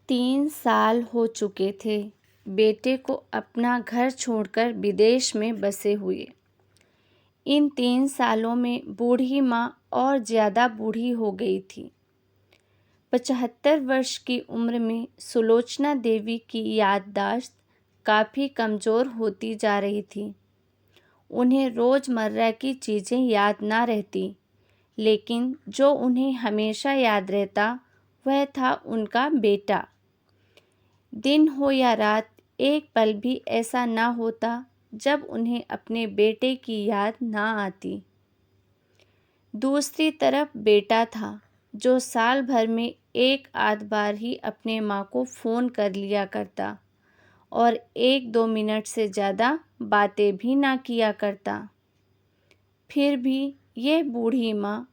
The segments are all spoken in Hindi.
3 साल हो चुके थे बेटे को अपना घर छोड़कर विदेश में बसे हुए। इन 3 सालों में बूढ़ी माँ और ज़्यादा बूढ़ी हो गई थी। 75 वर्ष की उम्र में सुलोचना देवी की याददाश्त काफ़ी कमज़ोर होती जा रही थी। उन्हें रोज़मर्रा की चीज़ें याद ना रहती, लेकिन जो उन्हें हमेशा याद रहता वह था उनका बेटा। दिन हो या रात, एक पल भी ऐसा ना होता जब उन्हें अपने बेटे की याद ना आती। दूसरी तरफ बेटा था जो साल भर में एक आध बार ही अपने माँ को फ़ोन कर लिया करता और 1-2 मिनट से ज़्यादा बातें भी ना किया करता। फिर भी यह बूढ़ी माँ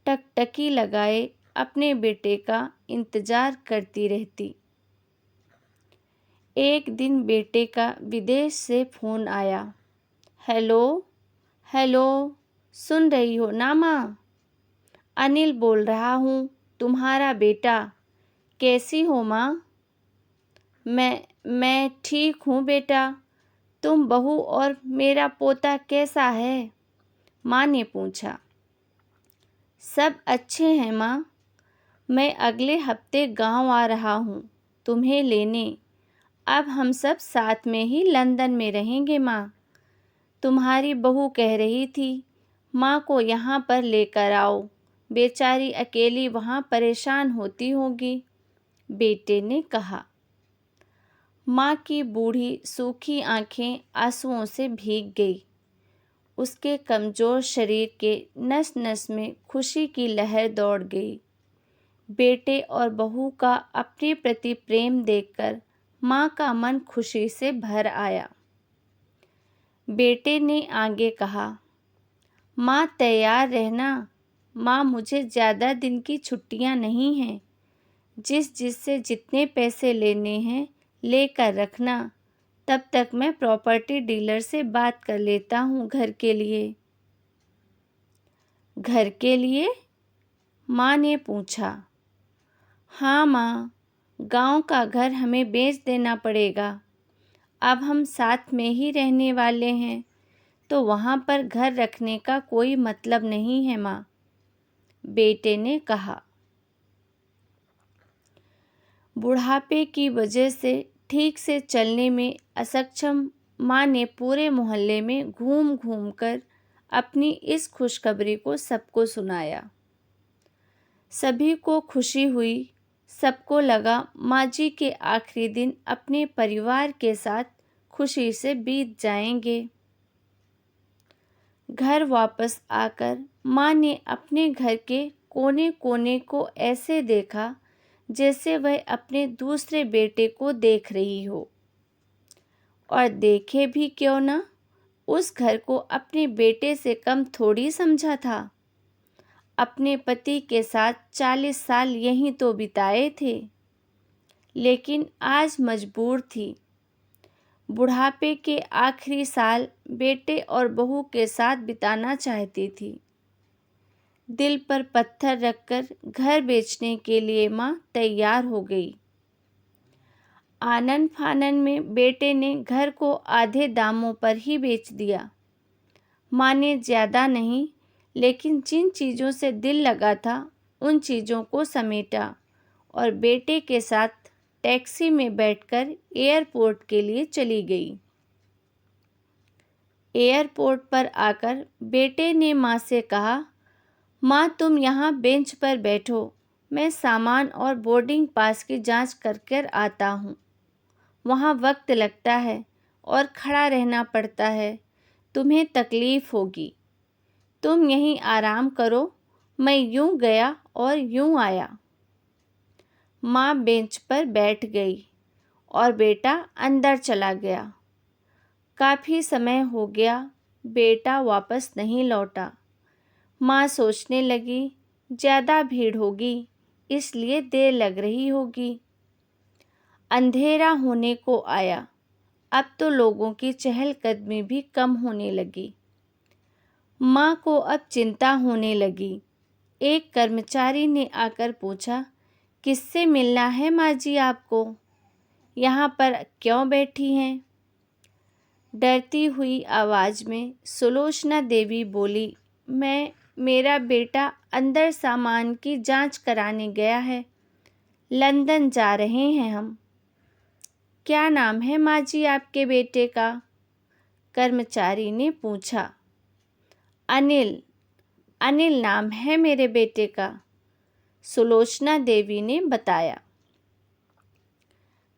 टकटकी लगाए अपने बेटे का इंतज़ार करती रहती। एक दिन बेटे का विदेश से फ़ोन आया। हेलो हेलो, सुन रही हो ना माँ? अनिल बोल रहा हूँ, तुम्हारा बेटा। कैसी हो माँ? मैं ठीक हूँ बेटा। तुम बहू और मेरा पोता कैसा है? माँ ने पूछा। सब अच्छे हैं माँ। मैं अगले हफ्ते गांव आ रहा हूँ तुम्हें लेने। अब हम सब साथ में ही लंदन में रहेंगे माँ। तुम्हारी बहू कह रही थी माँ को यहाँ पर लेकर आओ, बेचारी अकेली वहाँ परेशान होती होगी, बेटे ने कहा। माँ की बूढ़ी सूखी आंखें आंसुओं से भीग गई। उसके कमज़ोर शरीर के नस नस में खुशी की लहर दौड़ गई। बेटे और बहू का अपने प्रति प्रेम देखकर माँ का मन खुशी से भर आया। बेटे ने आगे कहा, माँ तैयार रहना। माँ, मुझे ज़्यादा दिन की छुट्टियाँ नहीं हैं। जिससे जितने पैसे लेने हैं लेकर रखना। तब तक मैं प्रॉपर्टी डीलर से बात कर लेता हूँ घर के लिए। घर के लिए? माँ ने पूछा। हाँ माँ, गांव का घर हमें बेच देना पड़ेगा। अब हम साथ में ही रहने वाले हैं, तो वहाँ पर घर रखने का कोई मतलब नहीं है माँ, बेटे ने कहा। बुढ़ापे की वजह से ठीक से चलने में असक्षम माँ ने पूरे मोहल्ले में घूम घूम कर अपनी इस खुशखबरी को सबको सुनाया। सभी को खुशी हुई। सबको लगा माँ जी के आखिरी दिन अपने परिवार के साथ खुशी से बीत जाएंगे। घर वापस आकर माँ ने अपने घर के कोने कोने को ऐसे देखा जैसे वह अपने दूसरे बेटे को देख रही हो। और देखे भी क्यों ना, उस घर को अपने बेटे से कम थोड़ी समझा था। अपने पति के साथ 40 साल यहीं तो बिताए थे, लेकिन आज मजबूर थी। बुढ़ापे के आखिरी साल बेटे और बहू के साथ बिताना चाहती थी। दिल पर पत्थर रखकर घर बेचने के लिए माँ तैयार हो गई। आनन फानन में बेटे ने घर को आधे दामों पर ही बेच दिया। माँ ने ज़्यादा नहीं, लेकिन जिन चीज़ों से दिल लगा था उन चीज़ों को समेटा और बेटे के साथ टैक्सी में बैठकर एयरपोर्ट के लिए चली गई। एयरपोर्ट पर आकर बेटे ने माँ से कहा, माँ तुम यहाँ बेंच पर बैठो, मैं सामान और बोर्डिंग पास की जांच कर कर आता हूँ। वहाँ वक्त लगता है और खड़ा रहना पड़ता है, तुम्हें तकलीफ़ होगी। तुम यहीं आराम करो, मैं यूँ गया और यूँ आया। माँ बेंच पर बैठ गई और बेटा अंदर चला गया। काफ़ी समय हो गया, बेटा वापस नहीं लौटा। माँ सोचने लगी, ज़्यादा भीड़ होगी, इसलिए देर लग रही होगी। अंधेरा होने को आया। अब तो लोगों की चहलकदमी भी कम होने लगी। माँ को अब चिंता होने लगी। एक कर्मचारी ने आकर पूछा, किससे मिलना है माँ जी आपको? यहाँ पर क्यों बैठी हैं? डरती हुई आवाज़ में सुलोचना देवी बोली, मेरा बेटा अंदर सामान की जांच कराने गया है। लंदन जा रहे हैं हम। क्या नाम है माँ जी आपके बेटे का? कर्मचारी ने पूछा। अनिल, अनिल नाम है मेरे बेटे का, सुलोचना देवी ने बताया।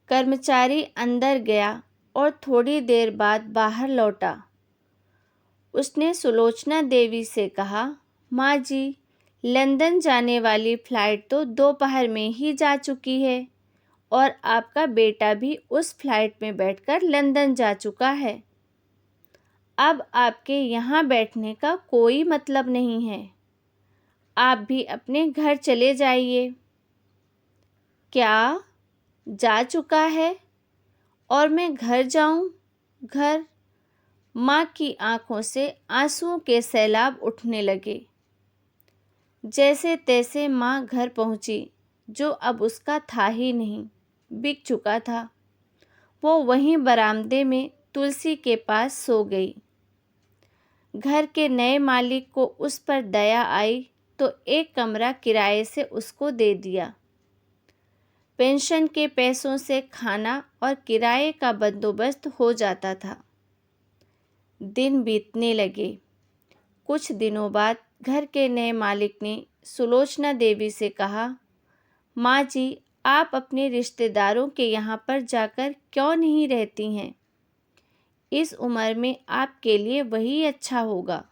कर्मचारी अंदर गया और थोड़ी देर बाद बाहर लौटा। उसने सुलोचना देवी से कहा, माँ जी, लंदन जाने वाली फ़्लाइट तो दोपहर में ही जा चुकी है और आपका बेटा भी उस फ्लाइट में बैठकर लंदन जा चुका है। अब आपके यहाँ बैठने का कोई मतलब नहीं है। आप भी अपने घर चले जाइए। क्या? जा चुका है और मैं घर जाऊं? घर? माँ की आंखों से आंसुओं के सैलाब उठने लगे। जैसे तैसे माँ घर पहुंची, जो अब उसका था ही नहीं, बिक चुका था। वो वहीं बरामदे में तुलसी के पास सो गई। घर के नए मालिक को उस पर दया आई तो एक कमरा किराए से उसको दे दिया। पेंशन के पैसों से खाना और किराए का बंदोबस्त हो जाता था। दिन बीतने लगे। कुछ दिनों बाद घर के नए मालिक ने सुलोचना देवी से कहा, माँ जी, आप अपने रिश्तेदारों के यहाँ पर जाकर क्यों नहीं रहती हैं? इस उम्र में आपके लिए वही अच्छा होगा।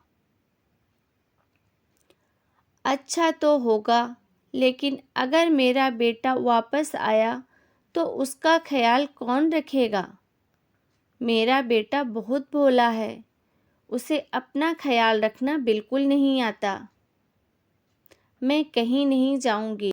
अच्छा तो होगा, लेकिन अगर मेरा बेटा वापस आया तो उसका ख्याल कौन रखेगा? मेरा बेटा बहुत भोला है, उसे अपना ख्याल रखना बिल्कुल नहीं आता। मैं कहीं नहीं जाऊंगी।